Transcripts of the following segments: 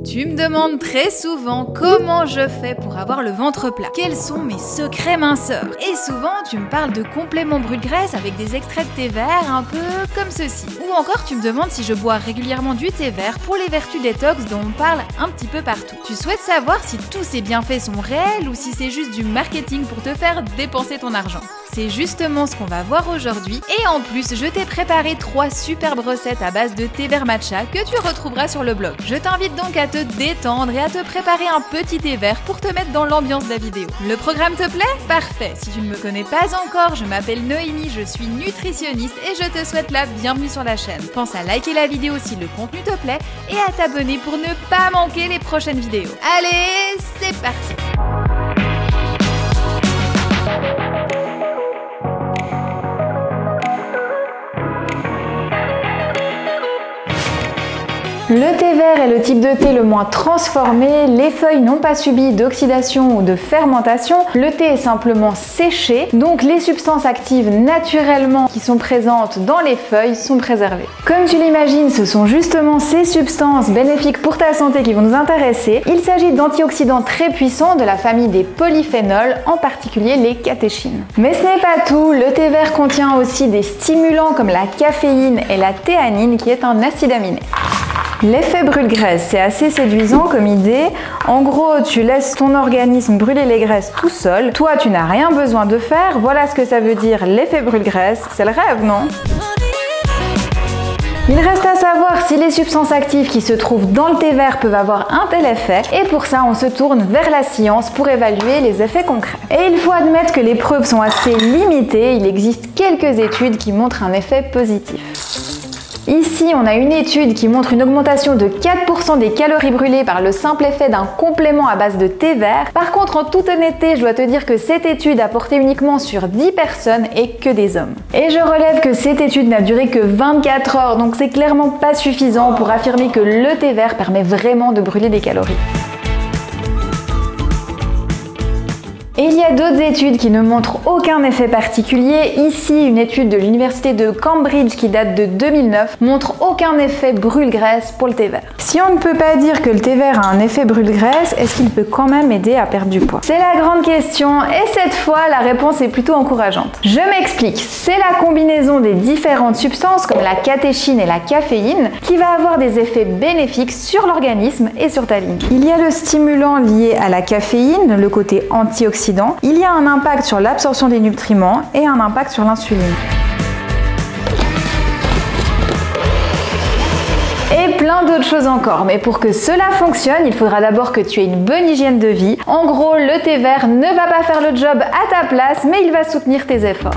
Tu me demandes très souvent comment je fais pour avoir le ventre plat. Quels sont mes secrets minceurs? Et souvent, tu me parles de compléments brûle-graisse avec des extraits de thé vert un peu comme ceci. Ou encore, tu me demandes si je bois régulièrement du thé vert pour les vertus détox dont on parle un petit peu partout. Tu souhaites savoir si tous ces bienfaits sont réels ou si c'est juste du marketing pour te faire dépenser ton argent. C'est justement ce qu'on va voir aujourd'hui. Et en plus, je t'ai préparé 3 superbes recettes à base de thé vert matcha que tu retrouveras sur le blog. Je t'invite donc à te détendre et à te préparer un petit thé vert pour te mettre dans l'ambiance de la vidéo. Le programme te plaît? Parfait! Si tu ne me connais pas encore, je m'appelle Noémie, je suis nutritionniste et je te souhaite la bienvenue sur la chaîne. Pense à liker la vidéo si le contenu te plaît et à t'abonner pour ne pas manquer les prochaines vidéos. Allez, c'est parti! Le thé vert est le type de thé le moins transformé, les feuilles n'ont pas subi d'oxydation ou de fermentation, le thé est simplement séché, donc les substances actives naturellement qui sont présentes dans les feuilles sont préservées. Comme tu l'imagines, ce sont justement ces substances bénéfiques pour ta santé qui vont nous intéresser. Il s'agit d'antioxydants très puissants de la famille des polyphénols, en particulier les catéchines. Mais ce n'est pas tout, le thé vert contient aussi des stimulants comme la caféine et la théanine qui est un acide aminé. L'effet brûle-graisse, c'est assez séduisant comme idée. En gros, tu laisses ton organisme brûler les graisses tout seul. Toi, tu n'as rien besoin de faire. Voilà ce que ça veut dire l'effet brûle-graisse. C'est le rêve, non? Il reste à savoir si les substances actives qui se trouvent dans le thé vert peuvent avoir un tel effet. Et pour ça, on se tourne vers la science pour évaluer les effets concrets. Et il faut admettre que les preuves sont assez limitées. Il existe quelques études qui montrent un effet positif. Ici, on a une étude qui montre une augmentation de 4% des calories brûlées par le simple effet d'un complément à base de thé vert. Par contre, en toute honnêteté, je dois te dire que cette étude a porté uniquement sur 10 personnes et que des hommes. Et je relève que cette étude n'a duré que 24 heures, donc c'est clairement pas suffisant pour affirmer que le thé vert permet vraiment de brûler des calories. Et il y a d'autres études qui ne montrent aucun effet particulier. Ici, une étude de l'université de Cambridge qui date de 2009 montre aucun effet brûle-graisse pour le thé vert. Si on ne peut pas dire que le thé vert a un effet brûle-graisse, est-ce qu'il peut quand même aider à perdre du poids? C'est la grande question et cette fois, la réponse est plutôt encourageante. Je m'explique, c'est la combinaison des différentes substances comme la catéchine et la caféine qui va avoir des effets bénéfiques sur l'organisme et sur ta ligne. Il y a le stimulant lié à la caféine, le côté antioxydant. Il y a un impact sur l'absorption des nutriments et un impact sur l'insuline. Et plein d'autres choses encore, mais pour que cela fonctionne, il faudra d'abord que tu aies une bonne hygiène de vie. En gros, le thé vert ne va pas faire le job à ta place, mais il va soutenir tes efforts.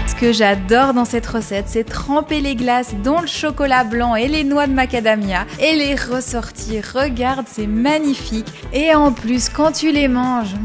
Ce que j'adore dans cette recette, c'est tremper les glaces dans le chocolat blanc et les noix de macadamia et les ressortir. Regarde, c'est magnifique. Et en plus, quand tu les manges,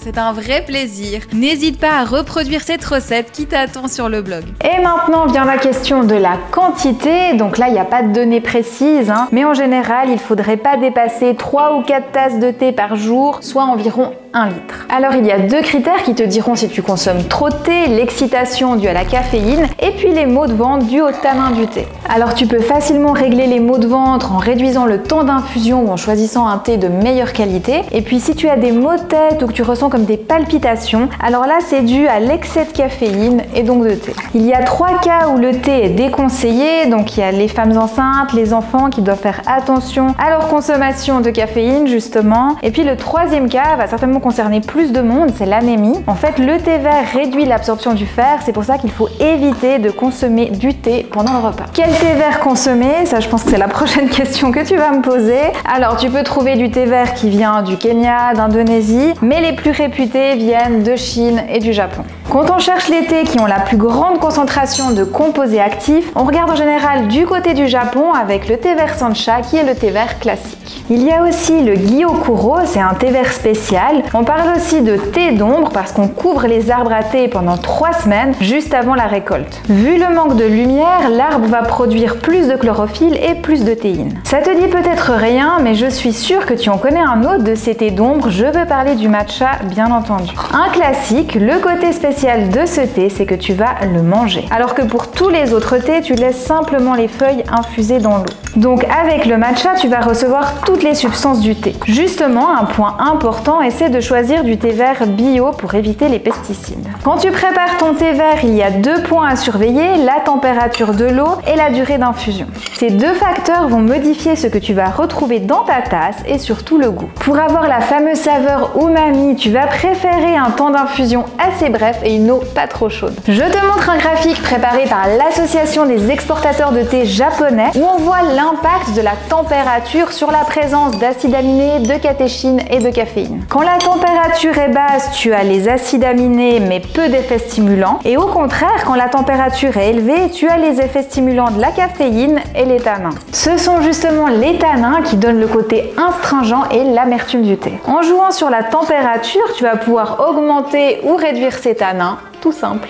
c'est un vrai plaisir. N'hésite pas à reproduire cette recette qui t'attend sur le blog. Et maintenant vient la question de la quantité. Donc là, il n'y a pas de données précises, mais en général, il ne faudrait pas dépasser 3 ou 4 tasses de thé par jour, soit environ 1 litre. Alors il y a 2 critères qui te diront si tu consommes trop de thé, l'excitation due à la caféine et puis les maux de ventre dus au tanin du thé. Alors tu peux facilement régler les maux de ventre en réduisant le temps d'infusion ou en choisissant un thé de meilleure qualité. Et puis si tu as des maux de tête ou que tu ressens comme des palpitations, alors là c'est dû à l'excès de caféine et donc de thé. Il y a 3 cas où le thé est déconseillé, donc il y a les femmes enceintes, les enfants qui doivent faire attention à leur consommation de caféine justement. Et puis le 3e cas va certainement concerner plus de monde, c'est l'anémie. En fait, le thé vert réduit l'absorption du fer, c'est pour ça qu'il faut éviter de consommer du thé pendant le repas. Quel thé vert consommer? Ça, je pense que c'est la prochaine question que tu vas me poser. Alors, tu peux trouver du thé vert qui vient du Kenya, d'Indonésie, mais les plus réputés viennent de Chine et du Japon. Quand on cherche les thés qui ont la plus grande concentration de composés actifs, on regarde en général du côté du Japon avec le thé vert Sancha qui est le thé vert classique. Il y a aussi le Gyokuro, c'est un thé vert spécial. On parle aussi de thé d'ombre parce qu'on couvre les arbres à thé pendant 3 semaines juste avant la récolte. Vu le manque de lumière, l'arbre va produire plus de chlorophylle et plus de théine. Ça te dit peut-être rien, mais je suis sûre que tu en connais un autre de ces thés d'ombre. Je veux parler du matcha, bien entendu. Un classique, le côté spécial de ce thé, c'est que tu vas le manger. Alors que pour tous les autres thés, tu laisses simplement les feuilles infuser dans l'eau. Donc avec le matcha, tu vas recevoir toutes les substances du thé. Justement, un point important, essaie de choisir du thé vert bio pour éviter les pesticides. Quand tu prépares ton thé vert, il y a 2 points à surveiller, la température de l'eau et la durée d'infusion. Ces 2 facteurs vont modifier ce que tu vas retrouver dans ta tasse et surtout le goût. Pour avoir la fameuse saveur umami, tu vas préférer un temps d'infusion assez bref et une eau pas trop chaude. Je te montre un graphique préparé par l'Association des exportateurs de thé japonais où on voit l'impact de la température sur la présence d'acides aminés, de catéchine et de caféine. Quand la température est basse, tu as les acides aminés mais peu d'effets stimulants, et au contraire, quand la température est élevée, tu as les effets stimulants de la caféine et les tanins. Ce sont justement les tanins qui donnent le côté astringent et l'amertume du thé. En jouant sur la température, tu vas pouvoir augmenter ou réduire ces tanins, tout simple.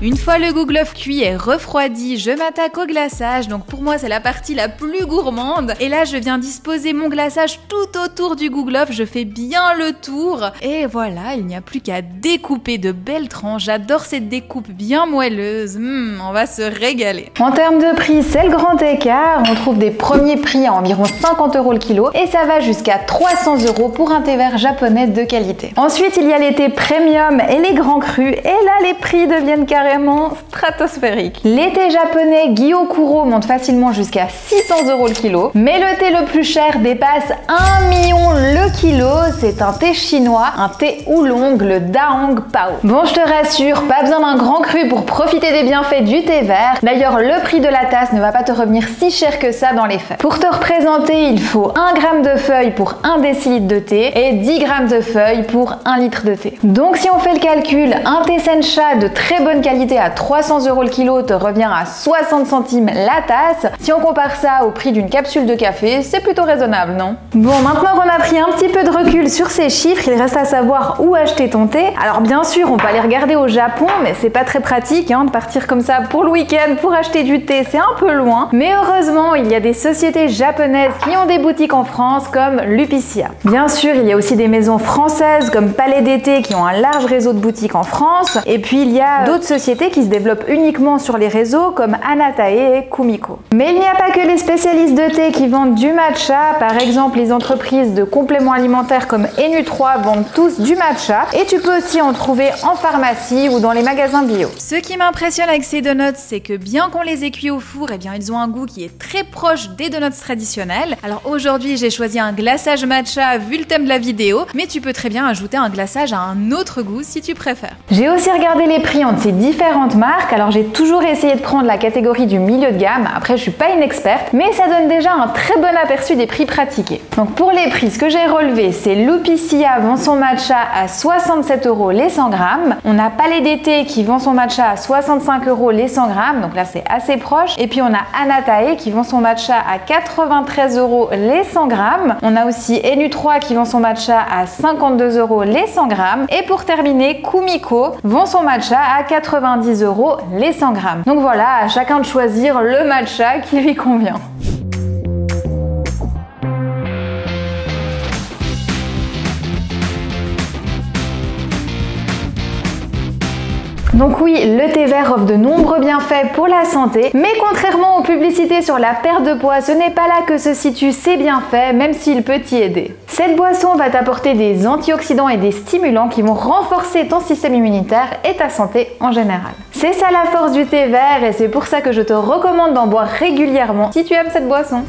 Une fois le gouglof cuit et refroidi, je m'attaque au glaçage, donc pour moi c'est la partie la plus gourmande. Et là je viens disposer mon glaçage tout autour du gouglof, je fais bien le tour. Et voilà, il n'y a plus qu'à découper de belles tranches, j'adore cette découpe bien moelleuse, on va se régaler. En termes de prix, c'est le grand écart, on trouve des premiers prix à environ 50 € le kilo et ça va jusqu'à 300 € pour un thé vert japonais de qualité. Ensuite il y a les thés premium et les grands crus, et là les prix deviennent carrément stratosphérique. Les thés japonais Gyokuro montent facilement jusqu'à 600 € le kilo, mais le thé le plus cher dépasse 1 million le kilo. C'est un thé chinois, un thé oolong, le Daong Pao. Bon, je te rassure, pas besoin d'un grand cru pour profiter des bienfaits du thé vert. D'ailleurs, le prix de la tasse ne va pas te revenir si cher que ça dans les faits. Pour te représenter, il faut 1 g de feuilles pour 1 décilitre de thé et 10 g de feuilles pour 1 litre de thé. Donc si on fait le calcul, un thé sencha de très bonne qualité à 300 € le kilo te revient à 60 centimes la tasse. Si on compare ça au prix d'une capsule de café, c'est plutôt raisonnable, non? Bon, maintenant qu'on a pris un petit peu de recul sur ces chiffres, il reste à savoir où acheter ton thé. Alors bien sûr, on peut aller regarder au Japon, mais c'est pas très pratique de partir comme ça pour le week-end pour acheter du thé, c'est un peu loin. Mais heureusement, il y a des sociétés japonaises qui ont des boutiques en France comme Lupicia. Bien sûr, il y a aussi des maisons françaises comme Palais d'été qui ont un large réseau de boutiques en France. Et puis il y a d'autres sociétés qui se développent uniquement sur les réseaux comme Anatae et Kumiko. Mais il n'y a pas que les spécialistes de thé qui vendent du matcha. Par exemple, les entreprises de compléments alimentaires comme Enu3 vendent tous du matcha, et tu peux aussi en trouver en pharmacie ou dans les magasins bio. Ce qui m'impressionne avec ces donuts, c'est que bien qu'on les ait cuits au four, ils ont un goût qui est très proche des donuts traditionnels. Alors aujourd'hui, j'ai choisi un glaçage matcha vu le thème de la vidéo, mais tu peux très bien ajouter un glaçage à un autre goût si tu préfères. J'ai aussi regardé les prix entre ces différentes marques, alors j'ai toujours essayé de prendre la catégorie du milieu de gamme. Après, je suis pas une experte, mais ça donne déjà un très bon aperçu des prix pratiqués. Donc pour les prix, ce que j'ai relevé, c'est Lupicia vend son matcha à 67 € les 100 grammes. On a Palais d'été qui vend son matcha à 65 € les 100 grammes, donc là c'est assez proche. Et puis on a Anatae qui vend son matcha à 93 € les 100 grammes. On a aussi Enu3 qui vend son matcha à 52 € les 100 grammes. Et pour terminer, Kumiko vend son matcha à 90 € les 100 grammes. Donc voilà, à chacun de choisir le matcha qui lui convient. Donc oui, le thé vert offre de nombreux bienfaits pour la santé, mais contrairement aux publicités sur la perte de poids, ce n'est pas là que se situent ses bienfaits, même s'il peut y aider. Cette boisson va t'apporter des antioxydants et des stimulants qui vont renforcer ton système immunitaire et ta santé en général. C'est ça la force du thé vert, et c'est pour ça que je te recommande d'en boire régulièrement si tu aimes cette boisson.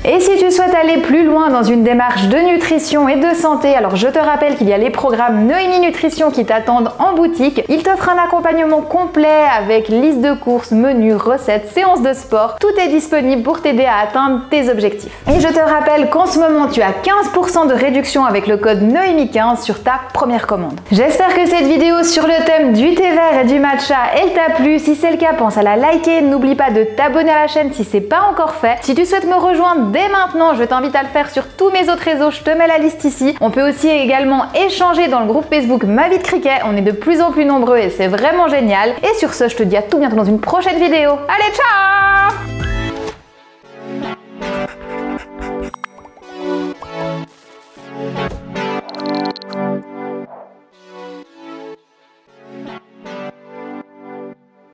Et si tu souhaites aller plus loin dans une démarche de nutrition et de santé, alors je te rappelle qu'il y a les programmes Noémie Nutrition qui t'attendent en boutique. Ils t'offrent un accompagnement complet avec liste de courses, menus, recettes, séances de sport. Tout est disponible pour t'aider à atteindre tes objectifs. Et je te rappelle qu'en ce moment, tu as 15% de réduction avec le code Noémie15 sur ta première commande. J'espère que cette vidéo sur le thème du thé vert et du matcha, elle t'a plu. Si c'est le cas, pense à la liker. N'oublie pas de t'abonner à la chaîne si c'est pas encore fait. Si tu souhaites me rejoindre dès maintenant, je t'invite à le faire sur tous mes autres réseaux, je te mets la liste ici. On peut aussi également échanger dans le groupe Facebook Ma Vie de Cricket, on est de plus en plus nombreux et c'est vraiment génial. Et sur ce, je te dis à tout bientôt dans une prochaine vidéo. Allez, ciao!